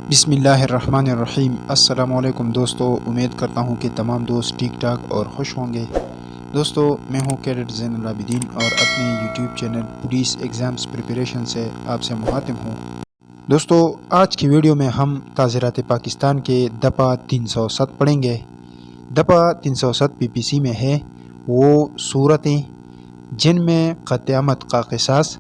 بسم اللہ الرحمن الرحیم۔ السلام علیکم دوستو، امید کرتا ہوں کہ تمام دوست ٹھیک ٹھاک اور خوش ہوں گے۔ دوستو، میں ہوں کیڈٹ زین العابدین اور اپنے YouTube channel police exams preparation سے آپ سے مخاطب ہوں۔ دوستو، آج کی ویڈیو میں ہم تعزیرات پاکستان کے دفعہ 307 پڑھیں گے۔ دفعہ 307 پی پی سی میں ہے وہ صورتیں جن میں قطعامت کا قصاص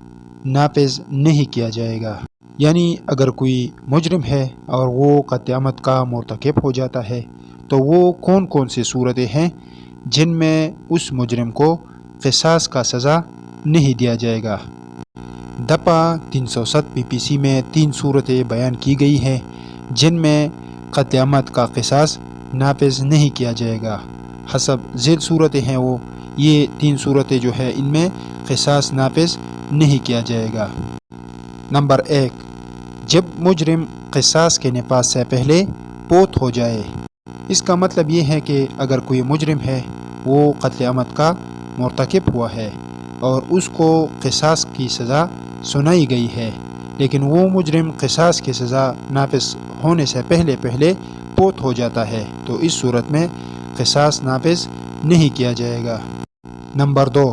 نافذ نہیں کیا جائے گا، یعنی اگر کوئی مجرم ہے اور وہ قطعامت کا مرتکب ہو جاتا ہے تو وہ کون کون سی صورتیں ہیں جن میں اس مجرم کو قصاص کا سزا نہیں دیا جائے گا۔ دفعہ 307 پی پی سی میں 3 صورتیں بیان کی گئی ہیں جن میں قطعامت کا قصاص نافذ نہیں کیا جائے گا۔ حسب ذیل صورتیں ہیں وہ یہ 3 صورتیں جو ہے ان میں قصاص نافذ نہیں کیا جائے گا۔ نمبر 1، جب مجرم قصاص کے نفاذ سے پہلے فوت ہو جائے۔ اس کا مطلب یہ ہے کہ اگر کوئی مجرم ہے وہ قتل عمد کا مرتکب ہوا ہے اور اس کو قصاص کی سزا سنائی گئی ہے، لیکن وہ مجرم قصاص کی سزا نافذ ہونے سے پہلے فوت ہو جاتا ہے تو اس صورت میں قصاص نافذ نہیں کیا جائے گا۔ نمبر 2،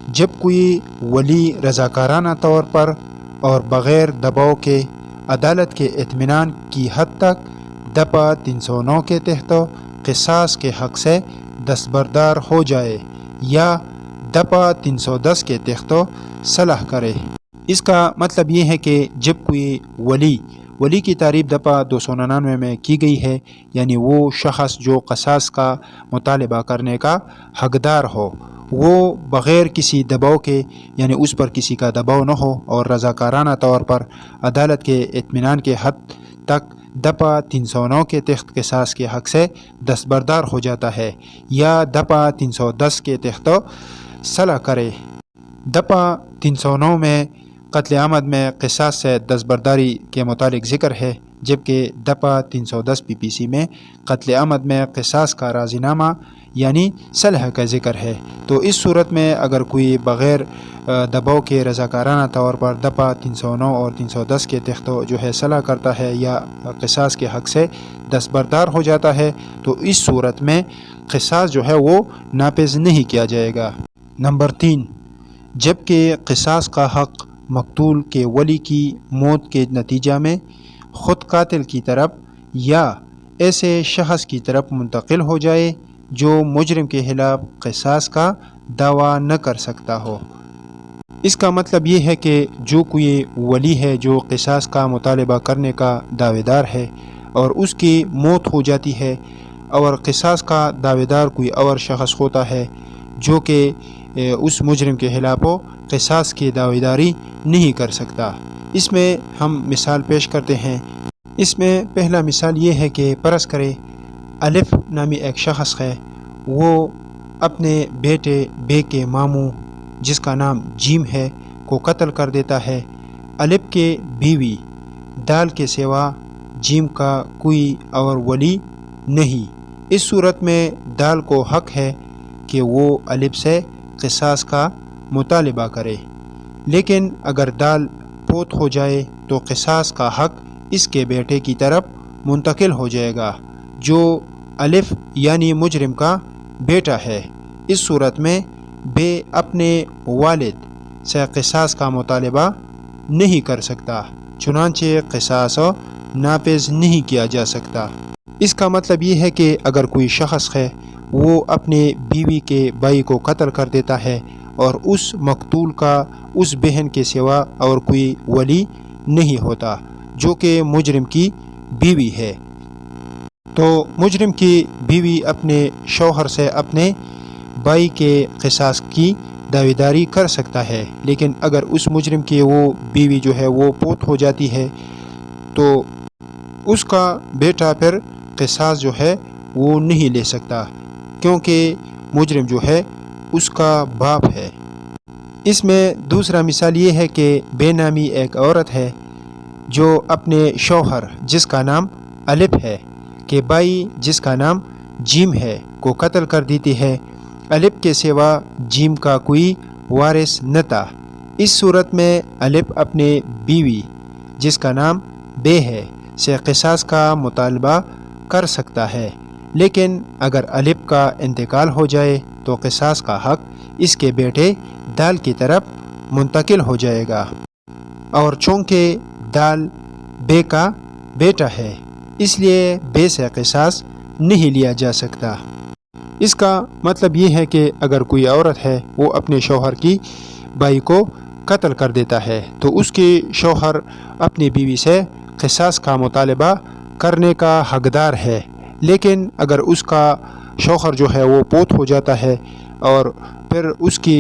جب کوئی ولی رضاکارانہ طور پر اور بغیر دباؤ کے عدالت کے اطمینان کی حد تک دفعہ 309 کے تحت قصاص کے حق سے دستبردار ہو جائے یا دفعہ 310 کے تحت صلح کرے۔ اس کا مطلب یہ ہے کہ جب کوئی ولی کی تعریف دفعہ 299 میں کی گئی ہے، یعنی وہ شخص جو قصاص کا مطالبہ کرنے کا حقدار ہو، وہ بغیر کسی دباؤ کے، یعنی اس پر کسی کا دباؤ نہ ہو اور رضاکارانہ طور پر عدالت کے اطمینان کے حد تک دفعہ 309 کے تحت قصاص کے حق سے دستبردار ہو جاتا ہے یا دفعہ 310 کے تحت صلح کرے۔ دفعہ 309 میں قتل عمد میں قصاص سے دستبرداری کے متعلق ذکر ہے، جبکہ دفعہ 310 پی پی سی میں قتل عمد میں قصاص کا راضی نامہ یعنی صلح کا ذکر ہے۔ تو اس صورت میں اگر کوئی بغیر دباؤ کے رضاکارانہ طور پر دفعہ 309 اور 310 کے تحت جو ہے صلح کرتا ہے یا قصاص کے حق سے دستبردار ہو جاتا ہے تو اس صورت میں قصاص جو ہے وہ نافذ نہیں کیا جائے گا۔ نمبر 3، جب کہ قصاص کا حق مقتول کے ولی کی موت کے نتیجہ میں خود قاتل کی طرف یا ایسے شخص کی طرف منتقل ہو جائے جو مجرم کے خلاف قصاص کا دعویٰ نہ کر سکتا ہو۔ اس کا مطلب یہ ہے کہ جو کوئی ولی ہے جو قصاص کا مطالبہ کرنے کا دعوے دار ہے اور اس کی موت ہو جاتی ہے اور قصاص کا دعوے دار کوئی اور شخص ہوتا ہے جو کہ اس مجرم کے خلاف قصاص کی دعوے داری نہیں کر سکتا۔ اس میں ہم مثال پیش کرتے ہیں۔ اس میں پہلا مثال یہ ہے کہ فرض کرے الف نامی ایک شخص ہے، وہ اپنے بے کے ماموں جس کا نام جیم ہے کو قتل کر دیتا ہے۔ الف کے بیوی دال کے سوا جیم کا کوئی اور ولی نہیں۔ اس صورت میں دال کو حق ہے کہ وہ الف سے قصاص کا مطالبہ کرے، لیکن اگر دال فوت ہو جائے تو قصاص کا حق اس کے بیٹے کی طرف منتقل ہو جائے گا جو الف یعنی مجرم کا بیٹا ہے۔ اس صورت میں بے اپنے والد سے قصاص کا مطالبہ نہیں کر سکتا، چنانچہ قصاص نافذ نہیں کیا جا سکتا۔ اس کا مطلب یہ ہے کہ اگر کوئی شخص ہے وہ اپنے بیوی کے بھائی کو قتل کر دیتا ہے اور اس مقتول کا اس بہن کے سوا اور کوئی ولی نہیں ہوتا جو کہ مجرم کی بیوی ہے، تو مجرم کی بیوی اپنے شوہر سے اپنے بھائی کے قصاص کی دعویداری کر سکتا ہے، لیکن اگر اس مجرم کی وہ بیوی جو ہے وہ فوت ہو جاتی ہے تو اس کا بیٹا پھر قصاص جو ہے وہ نہیں لے سکتا کیونکہ مجرم جو ہے اس کا باپ ہے۔ اس میں دوسرا مثال یہ ہے کہ بے نامی ایک عورت ہے جو اپنے شوہر جس کا نام الف ہے کہ بھائی جس کا نام جیم ہے کو قتل کر دیتی ہے۔ الف کے سوا جیم کا کوئی وارث نہ تھا۔ اس صورت میں الف اپنے بیوی جس کا نام بے ہے سے قصاص کا مطالبہ کر سکتا ہے، لیکن اگر الف کا انتقال ہو جائے تو قصاص کا حق اس کے بیٹے دال کی طرف منتقل ہو جائے گا، اور چونکہ دال بے کا بیٹا ہے اس لیے بے سے قصاص نہیں لیا جا سکتا۔ اس کا مطلب یہ ہے کہ اگر کوئی عورت ہے وہ اپنے شوہر کی بائی کو قتل کر دیتا ہے تو اس کے شوہر اپنی بیوی سے قصاص کا مطالبہ کرنے کا حقدار ہے، لیکن اگر اس کا شوہر جو ہے وہ فوت ہو جاتا ہے اور پھر اس کی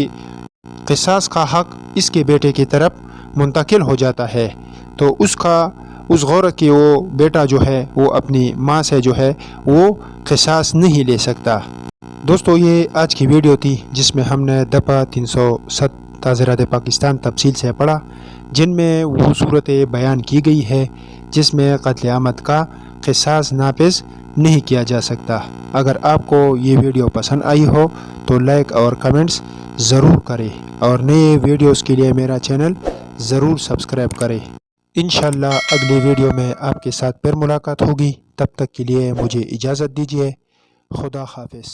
قصاص کا حق اس کے بیٹے کی طرف منتقل ہو جاتا ہے تو اس عورت کی وہ بیٹا جو ہے وہ اپنی ماں سے جو ہے وہ قصاص نہیں لے سکتا۔ دوستو یہ آج کی ویڈیو تھی جس میں ہم نے دفعہ 307 تعزیرات پاکستان تفصیل سے پڑھا، جن میں وہ صورتیں بیان کی گئی ہے جس میں قتل عامد کا قصاص نافذ نہیں کیا جا سکتا۔ اگر آپ کو یہ ویڈیو پسند آئی ہو تو لائک اور کمنٹس ضرور کریں، اور نئے ویڈیوز کے لیے میرا چینل ضرور سبسکرائب کریں۔ انشاءاللہ اگلی ویڈیو میں آپ کے ساتھ پھر ملاقات ہوگی، تب تک کے لیے مجھے اجازت دیجیے۔ خدا حافظ۔